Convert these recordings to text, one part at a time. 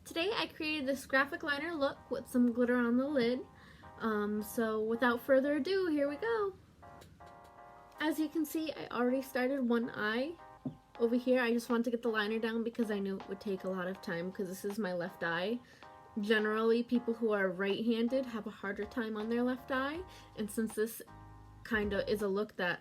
Today I created this graphic liner look with some glitter on the lid. So without further ado, here we go. As you can see, I already started one eye. Over here, I just wanted to get the liner down because I knew it would take a lot of time because this is my left eye. Generally, people who are right-handed have a harder time on their left eye, and since this kind of is a look that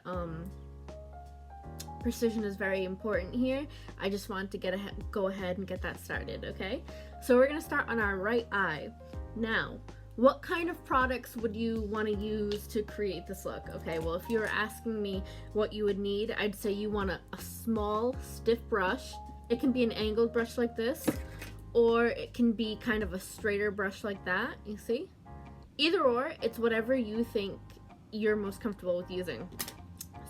precision is very important here, I just wanted to go ahead and get that started, okay? So we're gonna start on our right eye. Now, what kind of products would you want to use to create this look? Okay, well, if you were asking me what you would need, I'd say you want a small, stiff brush. It can be an angled brush like this, or it can be kind of a straighter brush like that, you see? Either or, it's whatever you think you're most comfortable with using.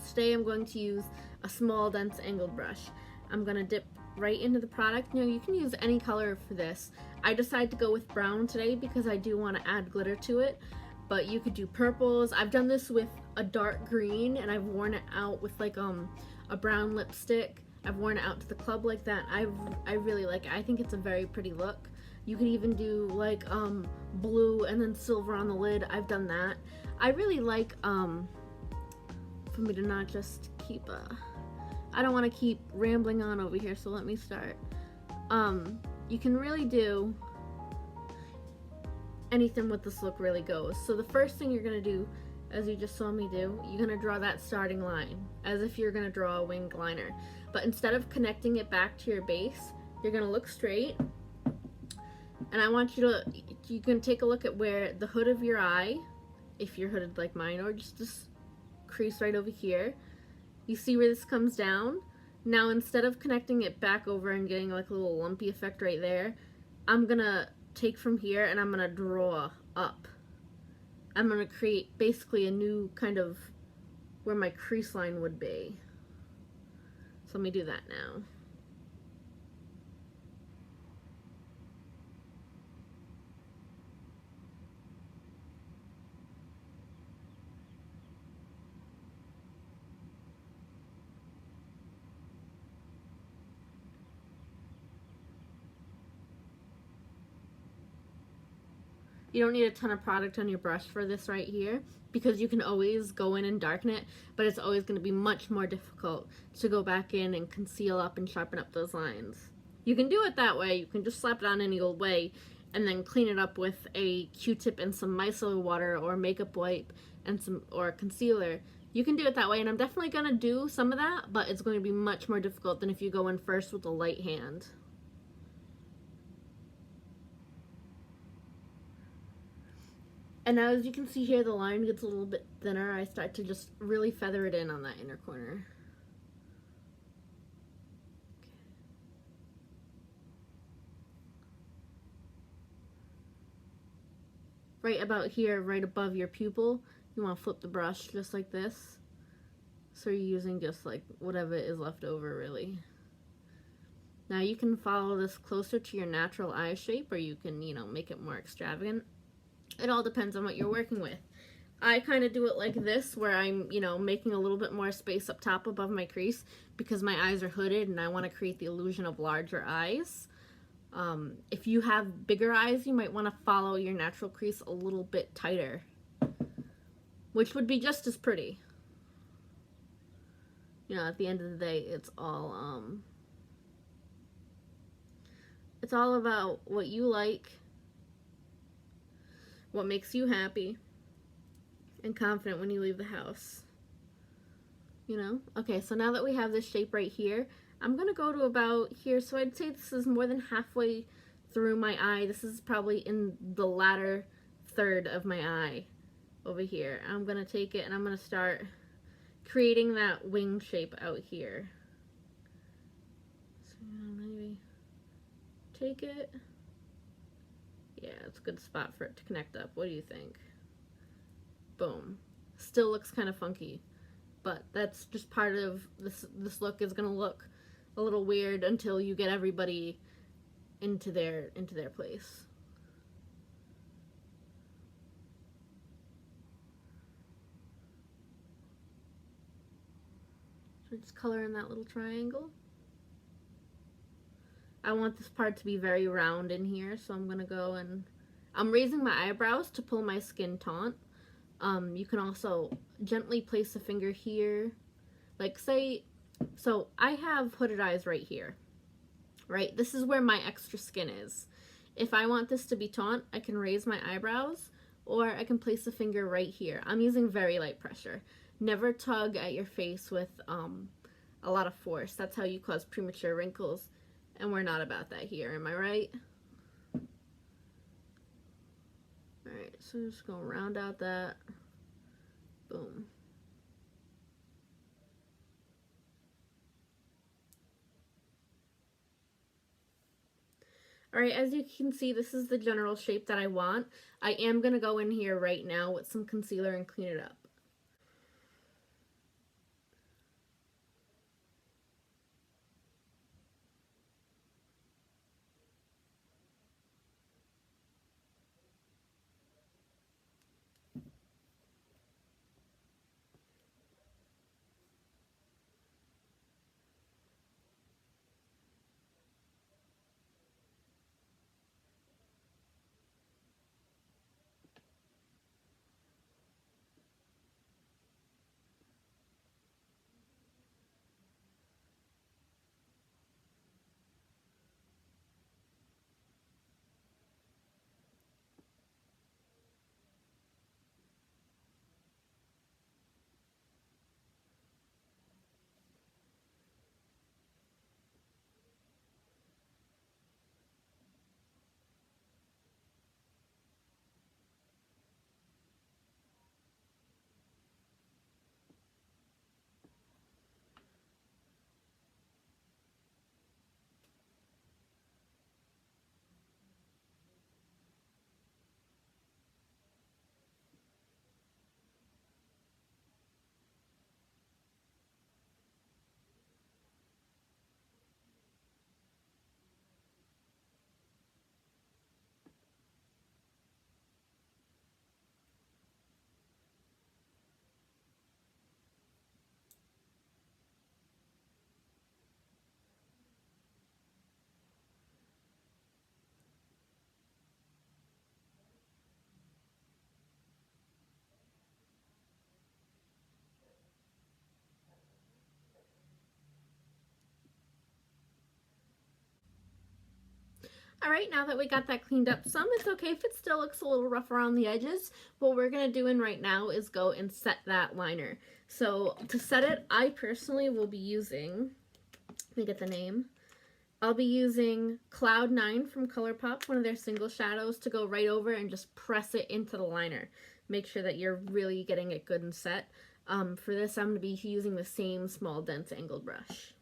Today I'm going to use a small, dense angled brush. I'm gonna dip right into the product. Now you can use any color for this. I decided to go with brown today because I do want to add glitter to it, but you could do purples. I've done this with a dark green and I've worn it out with like a brown lipstick. I've worn it out to the club like that. I really like it. I think it's a very pretty look. You could even do like blue and then silver on the lid. I've done that. I really like for me to not just keep I don't want to keep rambling on over here, so let me start. You can really do anything with this look really goes. So the first thing you're gonna do, as you just saw me do, you're gonna draw that starting line as if you're gonna draw a winged liner. But instead of connecting it back to your base, you're gonna look straight. And I want you can take a look at where the hood of your eye, if you're hooded like mine, or just this crease right over here. You see where this comes down? Now instead of connecting it back over and getting like a little lumpy effect right there, I'm gonna take from here and I'm gonna draw up. I'm gonna create basically a new kind of where my crease line would be. So let me do that now. You don't need a ton of product on your brush for this right here because you can always go in and darken it, but it's always going to be much more difficult to go back in and conceal up and sharpen up those lines. You can do it that way. You can just slap it on any old way and then clean it up with a Q-tip and some micellar water or makeup wipe and or concealer. You can do it that way, and I'm definitely going to do some of that, but it's going to be much more difficult than if you go in first with a light hand. And now as you can see here, the line gets a little bit thinner. I start to just really feather it in on that inner corner. Right about here, right above your pupil, you want to flip the brush just like this. So you're using just like whatever is left over, really. Now you can follow this closer to your natural eye shape, or you can, make it more extravagant. It all depends on what you're working with. I kind of do it like this, where I'm, making a little bit more space up top above my crease because my eyes are hooded and I want to create the illusion of larger eyes. If you have bigger eyes, you might want to follow your natural crease a little bit tighter, which would be just as pretty. At the end of the day, it's all about what you like, what makes you happy and confident when you leave the house. Okay, so now that we have this shape right here, I'm gonna go to about here. So I'd say this is more than halfway through my eye. This is probably in the latter third of my eye over here. I'm gonna take it and I'm gonna start creating that wing shape out here. So maybe take it. Yeah, it's a good spot for it to connect up. What do you think? Boom. Still looks kind of funky, but that's just part of this look is gonna look a little weird until you get everybody into their place. So just color in that little triangle. I want this part to be very round in here, so I'm gonna go and I'm raising my eyebrows to pull my skin taunt. You can also gently place a finger here, like say, so I have hooded eyes right here, right? This is where my extra skin is. If I want this to be taunt, I can raise my eyebrows, or I can place a finger right here. I'm using very light pressure. Never tug at your face with a lot of force. That's how you cause premature wrinkles, and we're not about that here, am I right? Alright, so I'm just gonna round out that. Boom. Alright, as you can see, this is the general shape that I want. I am gonna go in here right now with some concealer and clean it up. Alright, now that we got that cleaned up some, it's okay if it still looks a little rough around the edges. What we're going to do in right now is go and set that liner. So to set it, I personally will be using, let me get the name, I'll be using Cloud 9 from ColourPop, one of their single shadows, to go right over and just press it into the liner. Make sure that you're really getting it good and set. For this, I'm going to be using the same small, dense angled brush.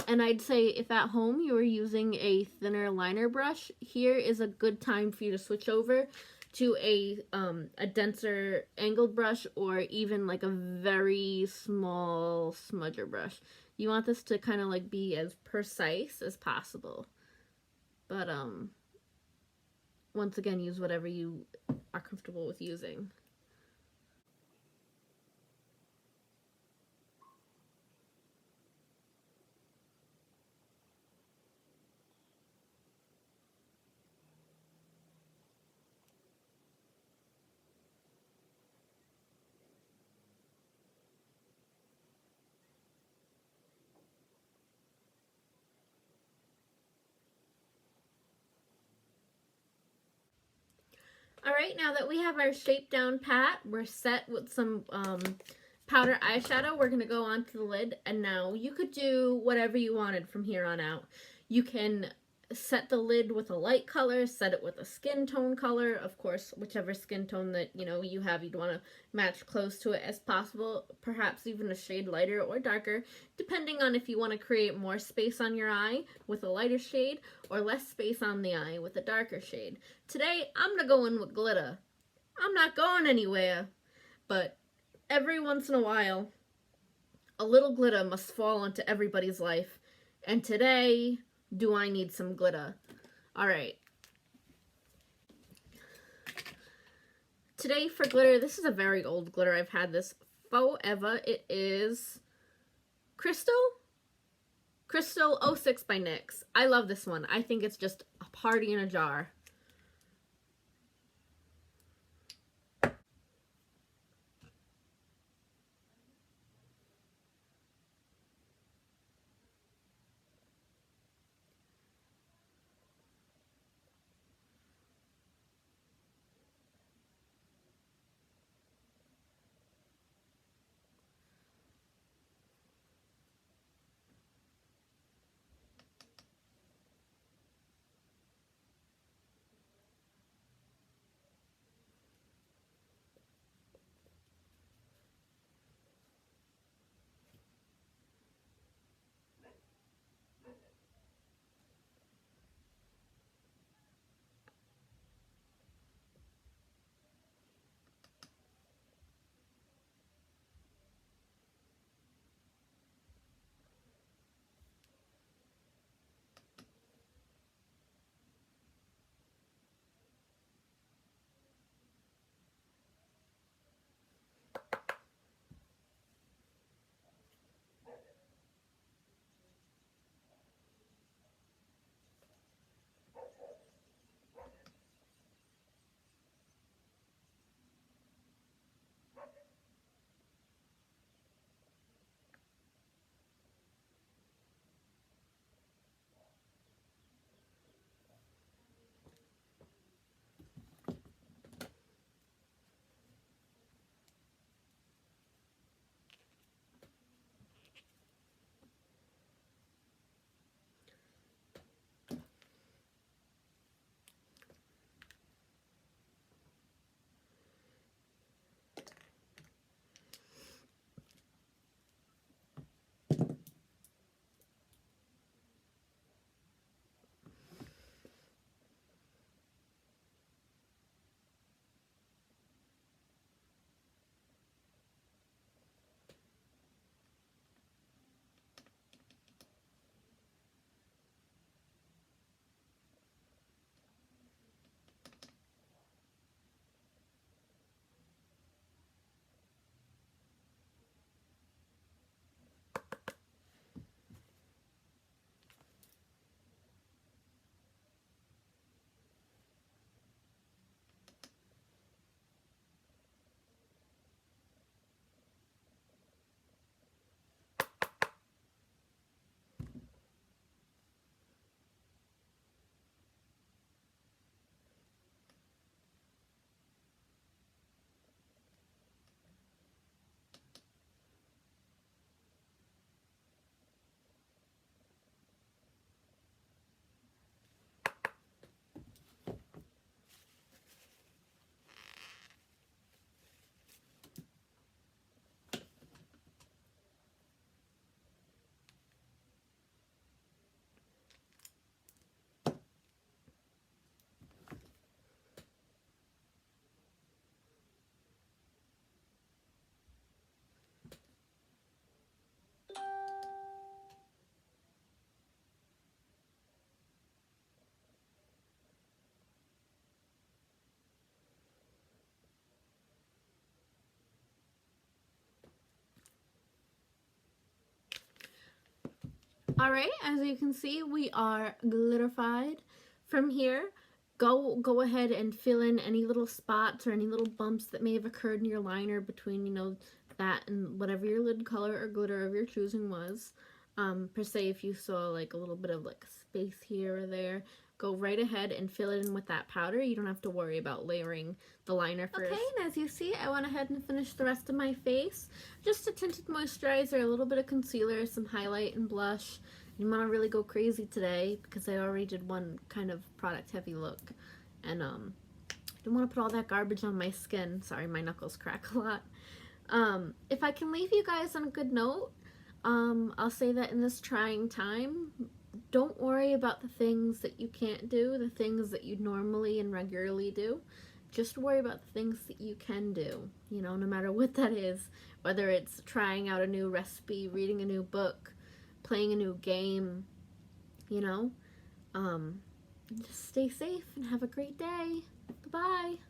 And I'd say if at home you are using a thinner liner brush, here is a good time for you to switch over to a denser angled brush, or even like a very small smudger brush. You want this to kind of like be as precise as possible. But once again, use whatever you are comfortable with using. Alright, now that we have our shape down pat, we're set with some powder eyeshadow. We're going to go onto the lid, and now you could do whatever you wanted from here on out. You can set the lid with a light color, set it with a skin tone color, of course, whichever skin tone that you have, you'd want to match close to it as possible, perhaps even a shade lighter or darker, depending on if you want to create more space on your eye with a lighter shade or less space on the eye with a darker shade. Today, I'm going to go in with glitter. I'm not going anywhere, but every once in a while, a little glitter must fall onto everybody's life, and today, do I need some glitter? Alright. Today for glitter, this is a very old glitter. I've had this forever. It is Crystal? Crystal 06 by NYX. I love this one. I think it's just a party in a jar. All right, as you can see, we are glitterified. From here, go ahead and fill in any little spots or any little bumps that may have occurred in your liner between, you know, that and whatever your lid color or glitter of your choosing was. Per se, if you saw like a little bit of like space here or there, go right ahead and fill it in with that powder. You don't have to worry about layering the liner first. Okay, and as you see, I went ahead and finished the rest of my face. Just a tinted moisturizer, a little bit of concealer, some highlight and blush. You want to really go crazy today because I already did one kind of product heavy look, and didn't want to put all that garbage on my skin. Sorry, my knuckles crack a lot. If I can leave you guys on a good note, I'll say that in this trying time, don't worry about the things that you can't do, the things that you normally and regularly do. Just worry about the things that you can do, you know, no matter what that is, whether it's trying out a new recipe, reading a new book, playing a new game, you know. Just stay safe and have a great day. Bye-bye.